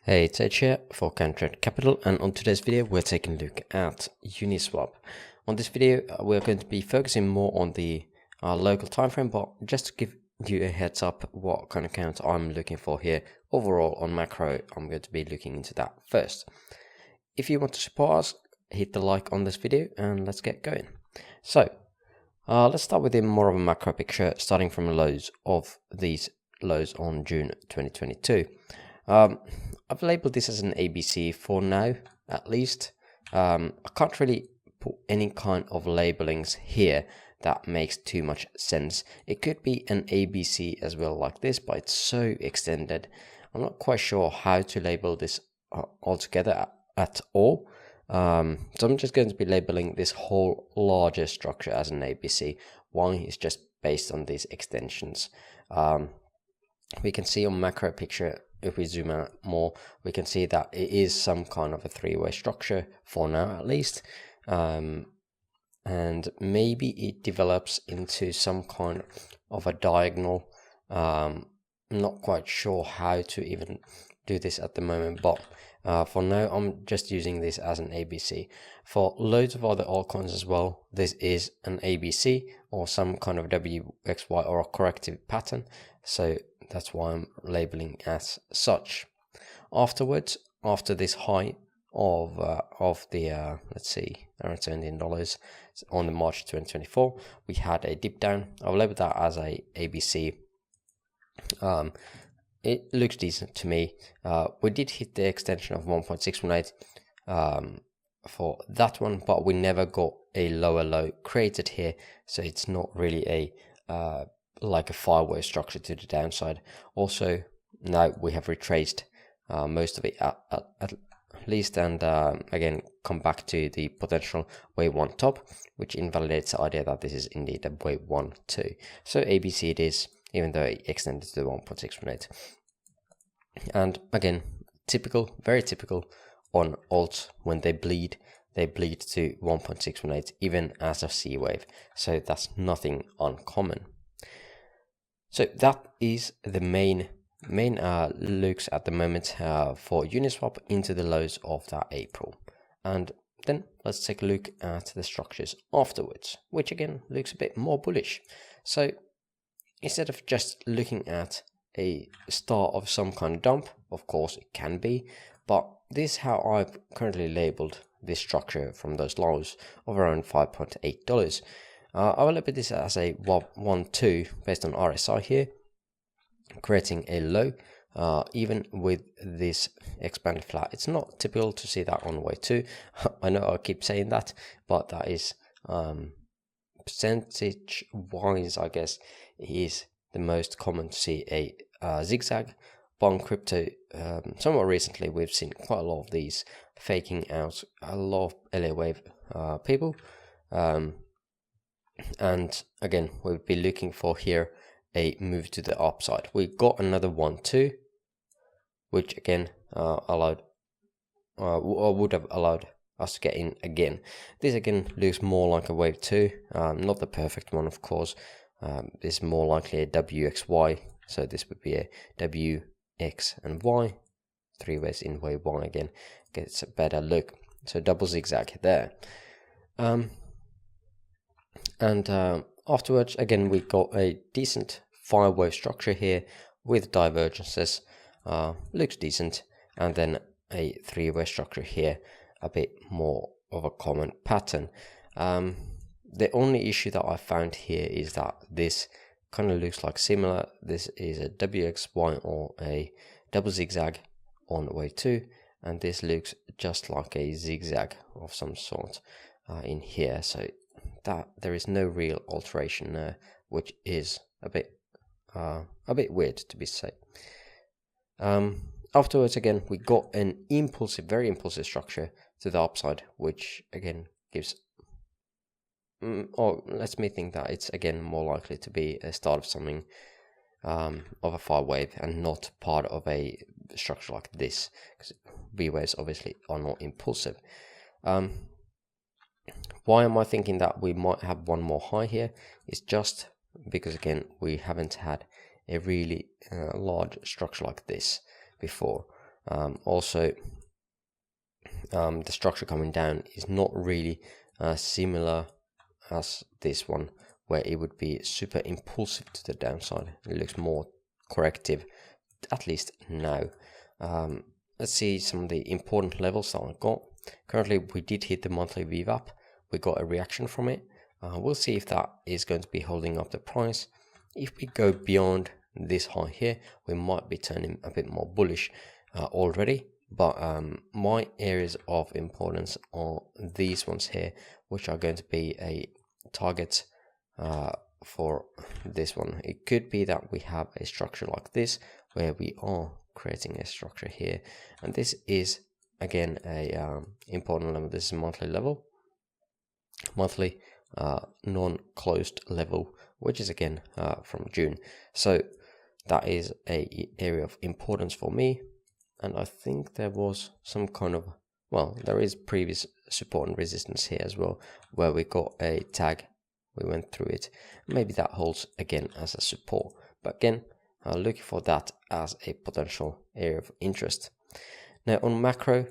Hey, it's Ed here for Contract Capital, and on today's video we're taking a look at Uniswap. On this video we're going to be focusing more on the local time frame, but just to give you a heads up what kind of count I'm looking for here. Overall on macro, I'm going to be looking into that first. If you want to support us, hit the like on this video and let's get going. So let's start with more of a macro picture, starting from the lows of these lows on June 2022. I've labeled this as an ABC for now, at least. I can't really put any kind of labelings here that makes too much sense. It could be an ABC as well like this, but it's so extended. I'm not quite sure how to label this altogether at all. So I'm just going to be labeling this whole larger structure as an ABC. Why is just based on these extensions. We can see on macro picture, if we zoom out more, we can see that it is some kind of a three-way structure for now at least, and maybe it develops into some kind of a diagonal. I'm not quite sure how to even do this at the moment, but for now I'm just using this as an ABC. For loads of other altcoins as well, this is an ABC or some kind of WXY or a corrective pattern, so that's why I'm labeling as such. Afterwards, after this high of the let's see, around $17 on the March 2024, we had a dip down. I'll label that as a ABC. It looks decent to me. We did hit the extension of 1.618 for that one, but we never got a lower low created here, so it's not really a like a five-way structure to the downside. Also, now we have retraced most of it at least, and again come back to the potential wave 1 top, which invalidates the idea that this is indeed a wave 1 too. So ABC it is, even though it extended to the 1.618. And again, typical, very typical on alts, when they bleed to 1.618 even as a C wave, so that's nothing uncommon. So that is the main looks at the moment for Uniswap into the lows of that April. And then let's take a look at the structures afterwards, which again looks a bit more bullish. So instead of just looking at a start of some kind of dump, of course it can be, but this is how I've currently labeled this structure from those lows of around $5.8. I will label this as a 1-2 based on RSI here, creating a low. Even with this expanded flat, it's not typical to see that on wave 2. I know I keep saying that, but that is percentage wise, I guess, is the most common to see a zigzag. But on crypto, somewhat recently, we've seen quite a lot of these faking out a lot of LA wave people. And again, we'll be looking for here a move to the upside. We got another 1-2, which again would have allowed us to get in again. This again looks more like a wave 2, not the perfect one, of course. This is more likely a WXY, so this would be a WX and Y, three ways in wave 1 again, gets a better look. So double zigzag there. And afterwards, again, we got a decent 5-wave structure here with divergences, looks decent, and then a 3-way structure here, a bit more of a common pattern. The only issue that I found here is that this kind of looks like similar. This is a WXY or a double zigzag on wave 2, and this looks just like a zigzag of some sort in here. So that there is no real alteration there, which is a bit weird to be said. Afterwards, again, we got an impulsive, very impulsive structure to the upside, which again gives, or lets me think that it's again more likely to be a start of something of a 5-wave and not part of a structure like this, because V waves obviously are not impulsive. Why am I thinking that we might have one more high here? It's just because again we haven't had a really large structure like this before. Also, the structure coming down is not really similar as this one, where it would be super impulsive to the downside. It looks more corrective, at least now. Let's see some of the important levels that I got. Currently, we did hit the monthly VWAP. We got a reaction from it. We'll see if that is going to be holding up the price. If we go beyond this high here, we might be turning a bit more bullish already. But my areas of importance are these ones here, which are going to be a target for this one. It could be that we have a structure like this, where we are creating a structure here, and this is again a important level. This is a monthly level, monthly non-closed level, which is again from June. So that is a area of importance for me. And I think there was some kind of, well, there is previous support and resistance here as well, where we got a tag, we went through it. Maybe that holds again as a support, but again, looking for that as a potential area of interest. Now on macro,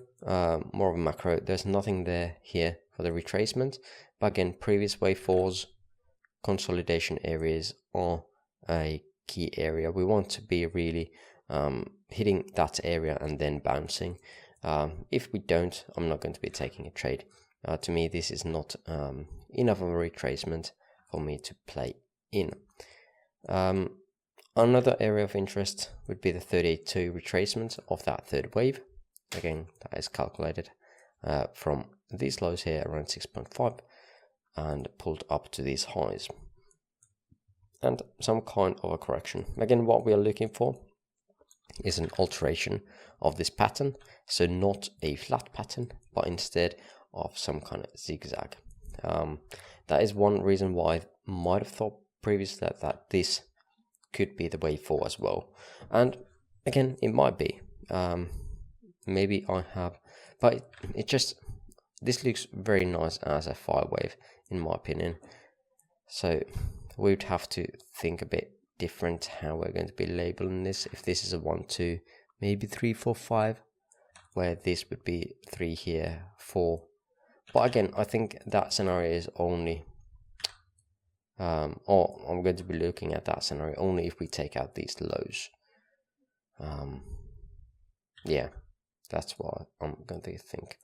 more of a macro, there's nothing there here for the retracement, but again, previous wave falls, consolidation areas are a key area. We want to be really hitting that area and then bouncing. If we don't, I'm not going to be taking a trade. To me, this is not enough of a retracement for me to play in. Another area of interest would be the 38.2 retracement of that third wave. Again, that is calculated from these lows here around 6.5 and pulled up to these highs. And some kind of a correction. Again, what we are looking for is an alteration of this pattern, so not a flat pattern, but instead of some kind of zigzag. That is one reason why I might have thought previously that this could be the way forward as well. And again, it might be. Maybe I have, but it just, this looks very nice as a fire wave, in my opinion. So we would have to think a bit different how we're going to be labeling this. If this is a 1, 2, maybe 3, 4, 5, where this would be 3 here, 4. But again, I think that scenario is only, or I'm going to be looking at that scenario only if we take out these lows. Yeah, that's what I'm going to think.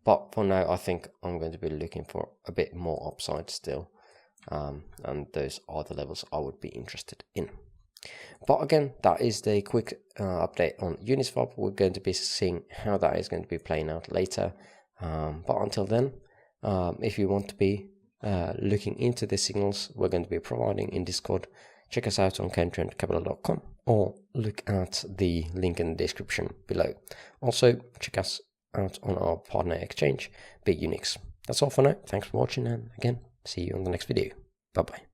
But for now, I think I'm going to be looking for a bit more upside still. And those are the levels I would be interested in. But again, that is the quick update on Uniswap. We're going to be seeing how that is going to be playing out later. But until then, if you want to be looking into the signals we're going to be providing in Discord, check us out on CounterTrendCapital.com or look at the link in the description below. Also, check us out on our partner exchange, Big Unix. That's all for now. Thanks for watching, and again, see you on the next video. Bye bye.